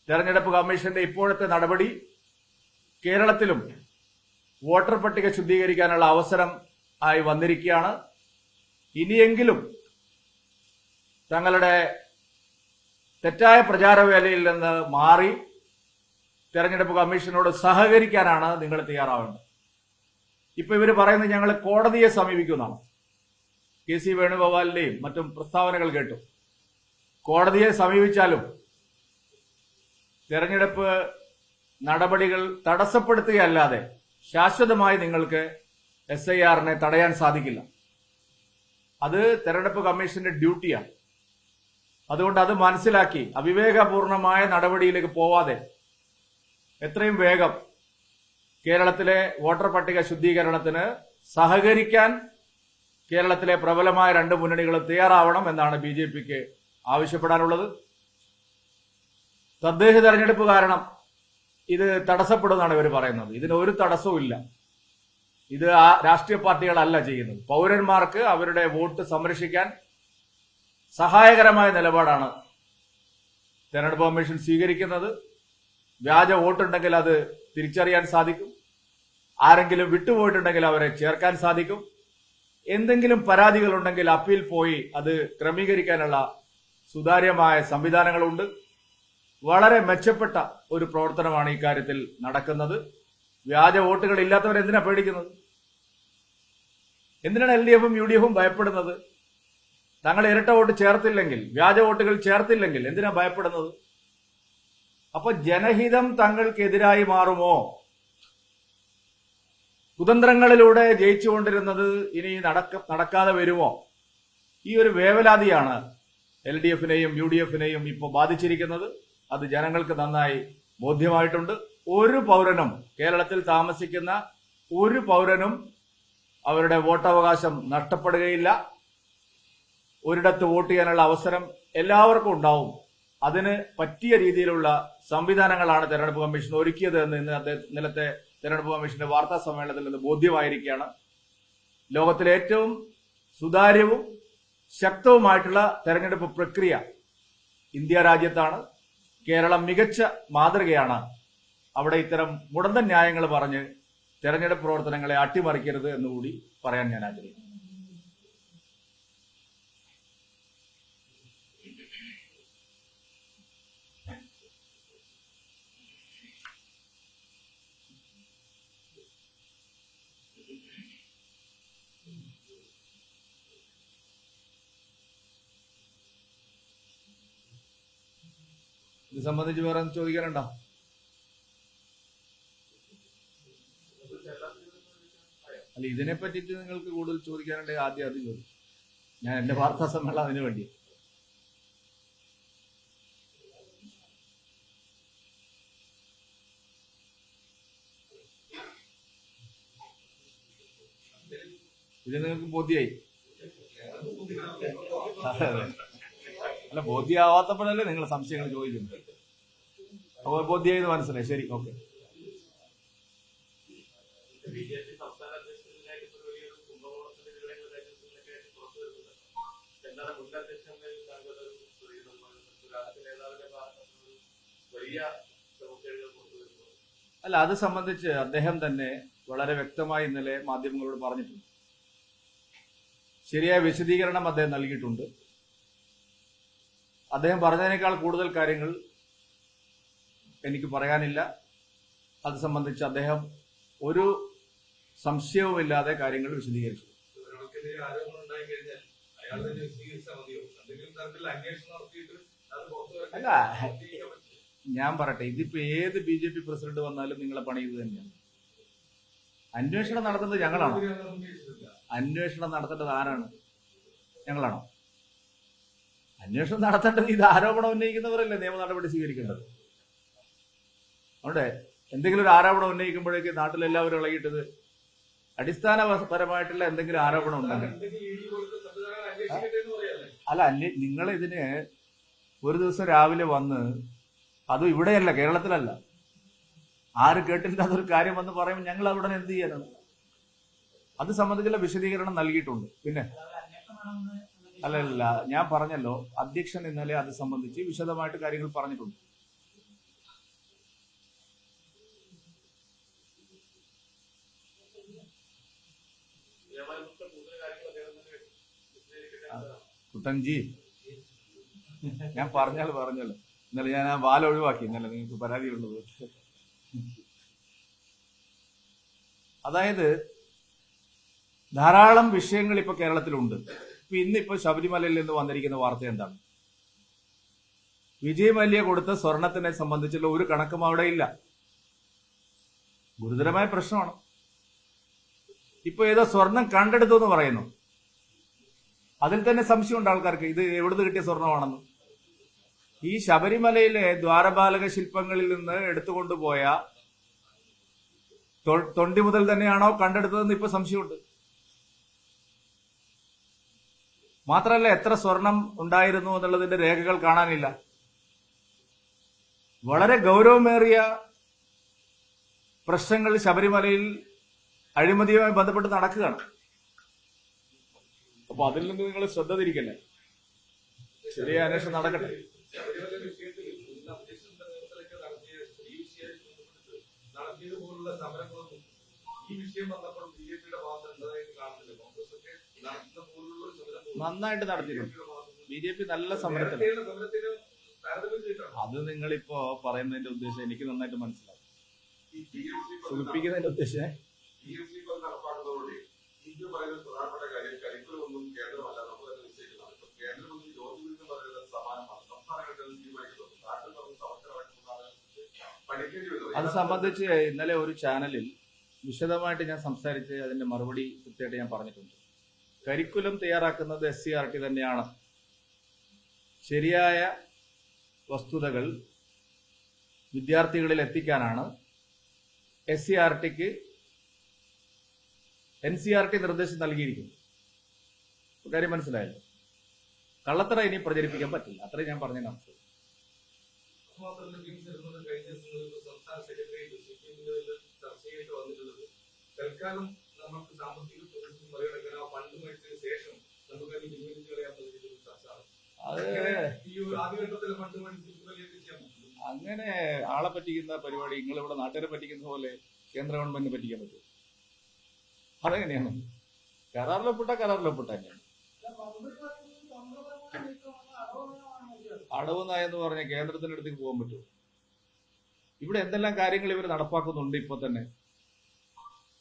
തെരഞ്ഞെടുപ്പ് കമ്മീഷന്റെ ഇപ്പോഴത്തെ നടപടി കേരളത്തിലും വോട്ടർ പട്ടിക ശുദ്ധീകരിക്കാനുള്ള അവസരം ആയി വന്നിരിക്കുകയാണ്. ഇനിയെങ്കിലും തങ്ങളുടെ തെറ്റായ പ്രചാരവേലയിൽ നിന്ന് മാറി തെരഞ്ഞെടുപ്പ് കമ്മീഷനോട് സഹകരിക്കാനാണ് നിങ്ങൾ തയ്യാറാവേണ്ടത്. ഇപ്പൊ ഇവർ പറയുന്നത് ഞങ്ങൾ കോടതിയെ സമീപിക്കുന്നതാണ്. കെ സി വേണുഗോപാലിന്റെയും മറ്റും പ്രസ്താവനകൾ കേട്ടു. കോടതിയെ സമീപിച്ചാലും തെരഞ്ഞെടുപ്പ് നടപടികൾ തടസ്സപ്പെടുത്തുകയല്ലാതെ ശാശ്വതമായി നിങ്ങൾക്ക് SIR-നെ തടയാൻ സാധിക്കില്ല. അത് തെരഞ്ഞെടുപ്പ് കമ്മീഷന്റെ ഡ്യൂട്ടിയാണ്. അതുകൊണ്ട് അത് മനസ്സിലാക്കി അവിവേകപൂർണമായ നടപടിയിലേക്ക് പോവാതെ എത്രയും വേഗം കേരളത്തിലെ വോട്ടർ പട്ടിക ശുദ്ധീകരണത്തിന് സഹകരിക്കാൻ കേരളത്തിലെ പ്രബലമായ രണ്ട് മുന്നണികളും തയ്യാറാവണം എന്നാണ് BJPക്ക് ആവശ്യപ്പെടാനുള്ളത്. തദ്ദേശ തെരഞ്ഞെടുപ്പ് കാരണം ഇത് തടസ്സപ്പെടുമെന്നാണ് ഇവർ പറയുന്നത്. ഇതിന് ഒരു തടസ്സവും ഇല്ല. ഇത് രാഷ്ട്രീയ പാർട്ടികളല്ല ചെയ്യുന്നത്. പൗരന്മാർക്ക് അവരുടെ വോട്ട് സംരക്ഷിക്കാൻ സഹായകരമായ നിലപാടാണ് തെരഞ്ഞെടുപ്പ് കമ്മീഷൻ സ്വീകരിക്കുന്നത്. വ്യാജ വോട്ടുണ്ടെങ്കിൽ അത് തിരിച്ചറിയാൻ സാധിക്കും. ആരെങ്കിലും വിട്ടുപോയിട്ടുണ്ടെങ്കിൽ അവരെ ചേർക്കാൻ സാധിക്കും. എന്തെങ്കിലും പരാതികളുണ്ടെങ്കിൽ അപ്പീൽ പോയി അത് ക്രമീകരിക്കാനുള്ള സുതാര്യമായ സംവിധാനങ്ങളുണ്ട്. വളരെ മെച്ചപ്പെട്ട ഒരു പ്രവർത്തനമാണ് ഈ കാര്യത്തിൽ നടക്കുന്നത്. വ്യാജ വോട്ടുകൾ ഇല്ലാത്തവർ എന്തിനാ പേടിക്കുന്നത്? എന്തിനാണ് LDF-ഉം UDF-ഉം ഭയപ്പെടുന്നത്? തങ്ങൾ ഇരട്ട വോട്ട് ചേർത്തില്ലെങ്കിൽ, വ്യാജ വോട്ടുകൾ ചേർത്തില്ലെങ്കിൽ എന്തിനാ ഭയപ്പെടുന്നത്? അപ്പൊ ജനഹിതം തങ്ങൾക്കെതിരായി മാറുമോ? കുതന്ത്രങ്ങളിലൂടെ ജയിച്ചുകൊണ്ടിരുന്നത് ഇനി നടക്കാതെ വരുമോ? ഈ ഒരു വേവലാതിയാണ് LDF-നെയും UDF-നെയും ഇപ്പോൾ ബാധിച്ചിരിക്കുന്നത്. അത് ജനങ്ങൾക്ക് നന്നായി ബോധ്യമായിട്ടുണ്ട്. ഒരു പൗരനും, കേരളത്തിൽ താമസിക്കുന്ന ഒരു പൗരനും അവരുടെ വോട്ടവകാശം നഷ്ടപ്പെടുകയില്ല. ഒരിടത്ത് വോട്ട് ചെയ്യാനുള്ള അവസരം എല്ലാവർക്കും ഉണ്ടാവും. അതിന് പറ്റിയ രീതിയിലുള്ള സംവിധാനങ്ങളാണ് തെരഞ്ഞെടുപ്പ് കമ്മീഷൻ ഒരുക്കിയത് എന്ന് ഇന്നലത്തെ തെരഞ്ഞെടുപ്പ് കമ്മീഷന്റെ വാർത്താ സമ്മേളനത്തിൽ നിന്ന് ബോധ്യമായിരിക്കുകയാണ്. ലോകത്തിലെ ഏറ്റവും സുതാര്യവും ശക്തവുമായിട്ടുള്ള തെരഞ്ഞെടുപ്പ് പ്രക്രിയ ഇന്ത്യ രാജ്യത്താണ്. കേരളം മികച്ച മാതൃകയാണ്. അവിടെ ഇത്തരം മുടന്തൻ ന്യായങ്ങൾ പറഞ്ഞ് തെരഞ്ഞെടുപ്പ് പ്രവർത്തനങ്ങളെ അട്ടിമറിക്കരുത് എന്നുകൂടി പറയാൻ ഞാൻ ആഗ്രഹിക്കുന്നു. ഇത് സംബന്ധിച്ച് വേറെ ചോദിക്കാനുണ്ടോ? അല്ല, ഇതിനെ പറ്റിയിട്ട് നിങ്ങൾക്ക് കൂടുതൽ ചോദിക്കാനുണ്ടെങ്കിൽ ആദ്യം അത് ചോദിച്ചു. ഞാൻ എന്റെ വാർത്താ സമ്മേളനം അതിനു വേണ്ടി. ഇത് നിങ്ങൾക്ക് ബോധ്യായി? അല്ല, ബോധ്യമാവാത്തപ്പോഴല്ലേ നിങ്ങൾ സംശയങ്ങൾ ചോദിക്കുന്നത്. അപ്പോൾ ബോധ്യായി മനസ്സിലായി. ശരി, ഓക്കെ. അല്ല, അത് സംബന്ധിച്ച് അദ്ദേഹം തന്നെ വളരെ വ്യക്തമായി ഇന്നലെ മാധ്യമങ്ങളോട് പറഞ്ഞിട്ടുണ്ട്. ശരിയായ വിശദീകരണം അദ്ദേഹം നൽകിയിട്ടുണ്ട്. അദ്ദേഹം പറഞ്ഞതിനേക്കാൾ കൂടുതൽ കാര്യങ്ങൾ എനിക്ക് പറയാനില്ല. അത് സംബന്ധിച്ച് അദ്ദേഹം ഒരു സംശയവുമില്ലാതെ കാര്യങ്ങൾ വിശദീകരിച്ചു. അല്ല, ഞാൻ പറയട്ടെ, ഇതിപ്പോ ഏത് BJP പ്രസിഡന്റ് വന്നാലും നിങ്ങളെ പണി ഇത് തന്നെയാണ്. അന്വേഷണം നടത്തുന്നത് ഞങ്ങളാണോ? അന്വേഷണം നടത്തേണ്ടത് ആരാണ്? ഞങ്ങളാണോ? അന്വേഷണം നടത്തേണ്ടത് ഇത് ആരോപണം ഉന്നയിക്കുന്നവരല്ലേ നിയമ നടപടി സ്വീകരിക്കേണ്ടത്. അതുകൊണ്ട് എന്തെങ്കിലും ഒരു ആരോപണം ഉന്നയിക്കുമ്പോഴേക്ക് നാട്ടിലെല്ലാവരും ഇളകിയിട്ടത് അടിസ്ഥാനപരമായിട്ടുള്ള എന്തെങ്കിലും ആരോപണം ഉണ്ടെങ്കിൽ അല്ല, നിങ്ങൾ ഇതിന് ഒരു ദിവസം രാവിലെ വന്ന്, അതും ഇവിടെയല്ല, കേരളത്തിലല്ല, ആര് കേട്ടില്ലാത്തൊരു കാര്യം വന്ന് പറയുമ്പോൾ ഞങ്ങൾ അവിടെ എന്ത് ചെയ്യാനാണ്? അത് സംബന്ധിച്ചുള്ള വിശദീകരണം നൽകിയിട്ടുണ്ട്. പിന്നെ അല്ലല്ല, ഞാൻ പറഞ്ഞല്ലോ, അധ്യക്ഷൻ ഇന്നലെ അത് സംബന്ധിച്ച് വിശദമായിട്ട് കാര്യങ്ങൾ പറഞ്ഞിട്ടുണ്ട്. കുട്ടൻജി, ഞാൻ പറഞ്ഞല്ലോ ഇന്നലെ ഞാൻ ആ വാല ഒഴിവാക്കി, ഇന്നലെ നിങ്ങൾക്ക് പരാതിയുള്ളത്. അതായത് ധാരാളം വിഷയങ്ങൾ ഇപ്പൊ കേരളത്തിലുണ്ട്. ഇന്നിപ്പോ ശബരിമലയിൽ നിന്ന് വന്നിരിക്കുന്ന വാർത്ത എന്താണ്? വിജയ് മല്യ കൊടുത്ത സ്വർണത്തിനെ സംബന്ധിച്ചുള്ള ഒരു കണക്കും അവിടെ ഇല്ല. ഗുരുതരമായ പ്രശ്നമാണ്. ഇപ്പൊ ഏതോ സ്വർണം കണ്ടെടുത്തു എന്ന് പറയുന്നു. അതിൽ തന്നെ സംശയമുണ്ട് ആൾക്കാർക്ക്, ഇത് എവിടുന്ന് കിട്ടിയ സ്വർണമാണെന്ന്. ഈ ശബരിമലയിലെ ദ്വാരപാലക ശില്പങ്ങളിൽ നിന്ന് എടുത്തുകൊണ്ടുപോയ തൊണ്ടി മുതൽ തന്നെയാണോ കണ്ടെടുത്തതെന്ന് ഇപ്പൊ സംശയമുണ്ട്. മാത്രമല്ല, എത്ര സ്വർണം ഉണ്ടായിരുന്നു എന്നുള്ളതിന്റെ രേഖകൾ കാണാനില്ല. വളരെ ഗൗരവമേറിയ പ്രശ്നങ്ങൾ ശബരിമലയിൽ അഴിമതിയുമായി ബന്ധപ്പെട്ട് നടക്കുകയാണ്. അപ്പൊ അതിൽ നിന്ന് നിങ്ങൾ ശ്രദ്ധ തിരിക്കല്ലേ, ചെറിയ അന്വേഷണം നടക്കട്ടെ. നന്നായിട്ട് നടത്തിയിട്ടുണ്ട്. BJP നല്ല സമരത്തിൽ. അത് നിങ്ങളിപ്പോ പറയുന്നതിന്റെ ഉദ്ദേശം എനിക്ക് നന്നായിട്ട് മനസ്സിലാവും. സൂചിപ്പിക്കുന്നതിന്റെ ഉദ്ദേശം അത് സംബന്ധിച്ച് ഇന്നലെ ഒരു ചാനലിൽ വിശദമായിട്ട് ഞാൻ സംസാരിച്ച് അതിന്റെ മറുപടി കൃത്യമായിട്ട് ഞാൻ പറഞ്ഞിട്ടുണ്ട്. കരിക്കുലം തയ്യാറാക്കുന്നത് SCRT തന്നെയാണ്. ശരിയായ വസ്തുതകൾ വിദ്യാർത്ഥികളിൽ എത്തിക്കാനാണ് SCRTക്ക് NCRT നിർദ്ദേശം നൽകിയിരിക്കുന്നു. കാര്യം മനസ്സിലായല്ലോ. കള്ളത്തറ ഇനി പ്രചരിപ്പിക്കാൻ പറ്റില്ല. അത്രയും ഞാൻ പറഞ്ഞ നമുക്ക്. അങ്ങനെ ആളെ പറ്റിക്കുന്ന പരിപാടി നിങ്ങളിവിടെ നാട്ടുകാരെ പറ്റിക്കുന്ന പോലെ കേന്ദ്ര ഗവൺമെന്റിനെ പറ്റിക്കാൻ പറ്റും? അതെങ്ങനെയാണ്? കരാറിലൊപ്പിട്ട തന്നെയാണ്. അടവ് നയെന്ന് പറഞ്ഞ കേന്ദ്രത്തിന്റെ അടുത്തേക്ക് പോകാൻ പറ്റുമോ? ഇവിടെ എന്തെല്ലാം കാര്യങ്ങൾ ഇവർ നടപ്പാക്കുന്നുണ്ട്. ഇപ്പൊ തന്നെ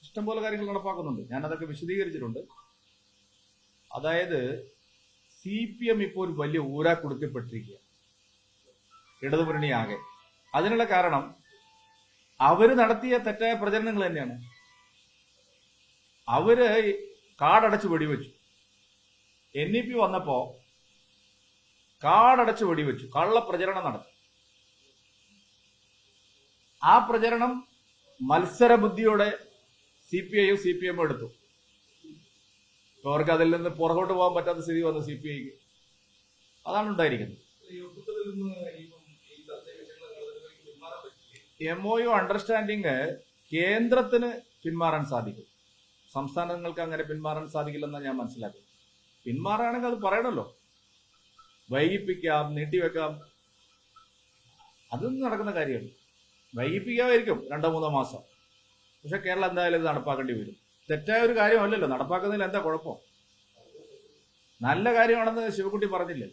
ഇഷ്ടംപോലെ കാര്യങ്ങൾ നടപ്പാക്കുന്നുണ്ട്. ഞാൻ അതൊക്കെ വിശദീകരിച്ചിട്ടുണ്ട്. അതായത് CPM ഇപ്പോൾ ഒരു വലിയ ഊരാക്കുടുക്കപ്പെട്ടിരിക്കുക, ഇടതുമുന്നണി ആകെ. അതിനുള്ള കാരണം അവര് നടത്തിയ തെറ്റായ പ്രചരണങ്ങൾ തന്നെയാണ്. അവര് കാടടച്ച് വെടിവെച്ചു. NEP വന്നപ്പോ കാടടച്ച് വെടിവെച്ചു, കള്ളപ്രചരണം നടത്തി. ആ പ്രചരണം മത്സരബുദ്ധിയോടെ CPIയും CPM എടുത്തു. ഇപ്പൊ അവർക്ക് അതിൽ നിന്ന് പുറകോട്ട് പോകാൻ പറ്റാത്ത സ്ഥിതി വന്നു CPIക്ക്. അതാണ് ഉണ്ടായിരിക്കുന്നത്. MOU അണ്ടർസ്റ്റാൻഡിങ് കേന്ദ്രത്തിന് പിന്മാറാൻ സാധിക്കും, സംസ്ഥാനങ്ങൾക്ക് അങ്ങനെ പിന്മാറാൻ സാധിക്കില്ലെന്ന് ഞാൻ മനസ്സിലാക്കും. പിന്മാറുകയാണെങ്കിൽ അത് പറയണല്ലോ, വൈകിപ്പിക്കാം, നീട്ടിവെക്കാം. അതൊന്നും നടക്കുന്ന കാര്യമാണ്. വൈകിപ്പിക്കാമായിരിക്കും 2-3 മാസം. പക്ഷെ കേരളം എന്തായാലും ഇത് നടപ്പാക്കേണ്ടി വരും. തെറ്റായ ഒരു കാര്യമല്ലല്ലോ, നടപ്പാക്കുന്നതിൽ എന്താ കുഴപ്പം? നല്ല കാര്യമാണെന്ന് ശിവക്കുട്ടി പറഞ്ഞില്ലേ?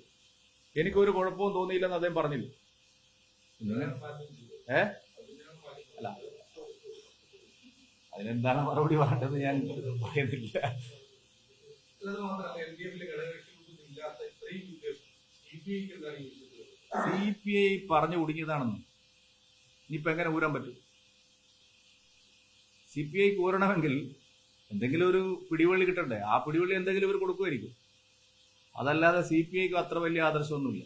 എനിക്കൊരു കുഴപ്പവും തോന്നിയില്ലെന്ന് അദ്ദേഹം പറഞ്ഞില്ലേ? അല്ല, അതിനെന്താണ് മറുപടി പറയേണ്ടത് ഞാൻ പറയുന്നില്ല. CPI പറഞ്ഞു കുടുങ്ങിയതാണെന്ന് ഇനിയിപ്പോ എങ്ങനെ ഊരാൻ പറ്റും? CPI ഊരണമെങ്കിൽ എന്തെങ്കിലും ഒരു പിടിവള്ളി കിട്ടണ്ടേ? ആ പിടിവള്ളി എന്തെങ്കിലും ഇവർ കൊടുക്കുമായിരിക്കും. അതല്ലാതെ CPIക്ക് അത്ര വലിയ ആദർശമൊന്നുമില്ല.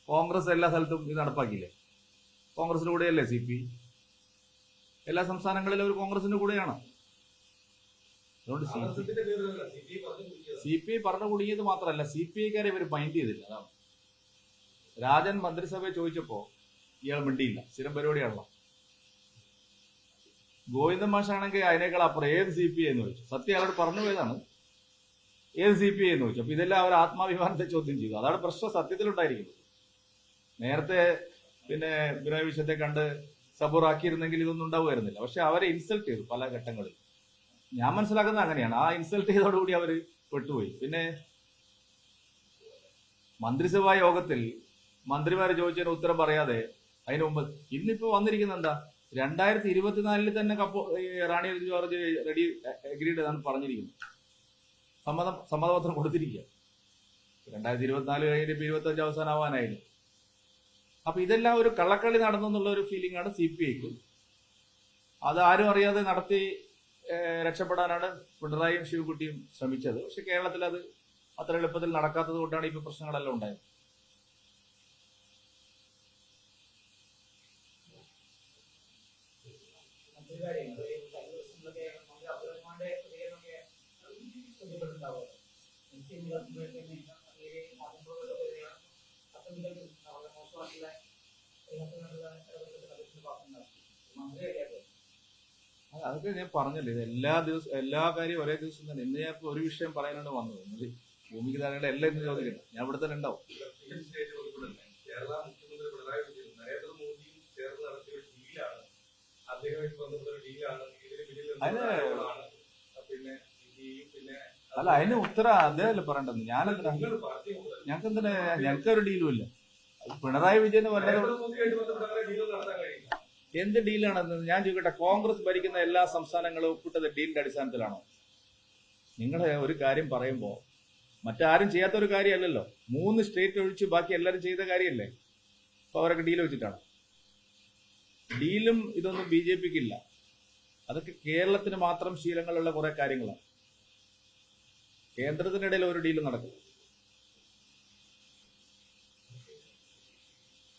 കോൺഗ്രസ് എല്ലാ സ്ഥലത്തും ഇത് നടപ്പാക്കിയില്ലേ? കോൺഗ്രസിന്റെ കൂടെയല്ലേ CPI? എല്ലാ സംസ്ഥാനങ്ങളിലും ഒരു കോൺഗ്രസിന്റെ കൂടെയാണ്. അതുകൊണ്ട് CPI പറഞ്ഞു കുടുങ്ങിയത് മാത്രമല്ല, CPIക്കാരെ ഇവർ മൈൻഡ് ചെയ്തില്ല. അതാണ് രാജൻ മന്ത്രിസഭയെ ചോദിച്ചപ്പോ ഇയാൾ മിണ്ടിയില്ല. സ്ഥിരം പരിപാടിയാണല്ലോ. ഗോവിന്ദൻ മാഷാണെങ്കിൽ അതിനേക്കാൾ അപ്പുറം ഏത് CPI എന്ന് ചോദിച്ചു. സത്യം അയാളോട് പറഞ്ഞു പോയതാണ്, ഏത് CPI എന്ന് ചോദിച്ചു. അപ്പൊ ഇതെല്ലാം അവർ ആത്മാഭിമാനത്തെ ചോദ്യം ചെയ്തു. അതാണ് പ്രശ്നം സത്യത്തിലുണ്ടായിരിക്കുന്നത്. നേരത്തെ പിന്നെ ബിനോയ് വിശ്വത്തെ കണ്ട് സബൂറാക്കിയിരുന്നെങ്കിൽ ഇതൊന്നും ഉണ്ടാവുമായിരുന്നില്ല. പക്ഷെ അവരെ ഇൻസൾട്ട് ചെയ്തു പല ഘട്ടങ്ങളിൽ. ഞാൻ മനസ്സിലാക്കുന്നത് അങ്ങനെയാണ്. ആ ഇൻസൾട്ട് ചെയ്തതോടുകൂടി അവര് പെട്ടുപോയി. പിന്നെ മന്ത്രിസഭാ യോഗത്തിൽ മന്ത്രിമാര് ചോദിച്ചതിന് ഉത്തരം പറയാതെ അതിന് മുമ്പ് ഇന്നിപ്പോ വന്നിരിക്കുന്ന എന്താ 2024 തന്നെ റാണി ജോർജ് റെഡി അഗ്രീഡ് എന്നാണ് പറഞ്ഞിരിക്കുന്നത്. സമ്മതപത്രം കൊടുത്തിരിക്കുക. 2024 കഴിഞ്ഞിട്ട് 25 അവസാനമാവാനായിരുന്നു. അപ്പൊ ഇതെല്ലാം ഒരു കള്ളക്കളി നടന്നെന്നുള്ള ഒരു ഫീലിംഗ് ആണ് CPIക്ക്. അത് ആരും അറിയാതെ നടത്തി രക്ഷപ്പെടാനാണ് പിണറായിയും ശിവകുട്ടിയും ശ്രമിച്ചത്. പക്ഷെ കേരളത്തിൽ അത് അത്ര എളുപ്പത്തിൽ നടക്കാത്തത് കൊണ്ടാണ് ഇപ്പൊ പ്രശ്നങ്ങളെല്ലാം ഉണ്ടായത്. അതൊക്കെ ഞാൻ പറഞ്ഞല്ലോ, ഇത് എല്ലാ കാര്യവും ഒരേ ദിവസം തന്നെ. ഇന്ന് ഞാൻ ഒരു വിഷയം പറയാനാണ് വന്നത്. ഇന്ന് ഭൂമിക്ക് താഴെ എല്ലാം ഇന്ന് ചോദിക്കട്ടെ, ഞാൻ ഇവിടെ തന്നെ ഉണ്ടാവും. കേരള മുഖ്യമന്ത്രി പിണറായി വിജയൻ നരേന്ദ്രമോദിയും ചേർന്ന് നടത്തിയ ഒരു ഡീലാണ്, അദ്ദേഹമായിട്ട് ബന്ധപ്പെട്ട ഒരു ഡീലാണ്. ഇതിന് പിന്നിൽ പിന്നെ അല്ല, അതിന് ഉത്തരം അദ്ദേഹമല്ലേ പറയേണ്ടത്. ഞാനെന്തിനാ? ഞങ്ങൾക്കൊരു ഡീലും ഇല്ല. പിണറായി വിജയന് വളരെ എന്ത് ഡീലാണെന്ന് ഞാൻ ചോദിക്കട്ടെ. കോൺഗ്രസ് ഭരിക്കുന്ന എല്ലാ സംസ്ഥാനങ്ങളും ഒപ്പിട്ടത് ഡീലിന്റെ അടിസ്ഥാനത്തിലാണോ? നിങ്ങളെ ഒരു കാര്യം പറയുമ്പോ മറ്റാരും ചെയ്യാത്ത ഒരു കാര്യമല്ലല്ലോ. 3 സ്റ്റേറ്റ് ഒഴിച്ച് ബാക്കി എല്ലാവരും ചെയ്ത കാര്യമല്ലേ? അപ്പൊ അവരൊക്കെ ഡീൽ വെച്ചിട്ടാണ്. ഡീലും ഇതൊന്നും BJPക്ക് ഇല്ല. അതൊക്കെ കേരളത്തിന് മാത്രം ശീലങ്ങളുള്ള കുറെ കാര്യങ്ങളാണ്. കേന്ദ്രത്തിനിടയിൽ ഒരു ഡീലും നടക്കും.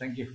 Thank you.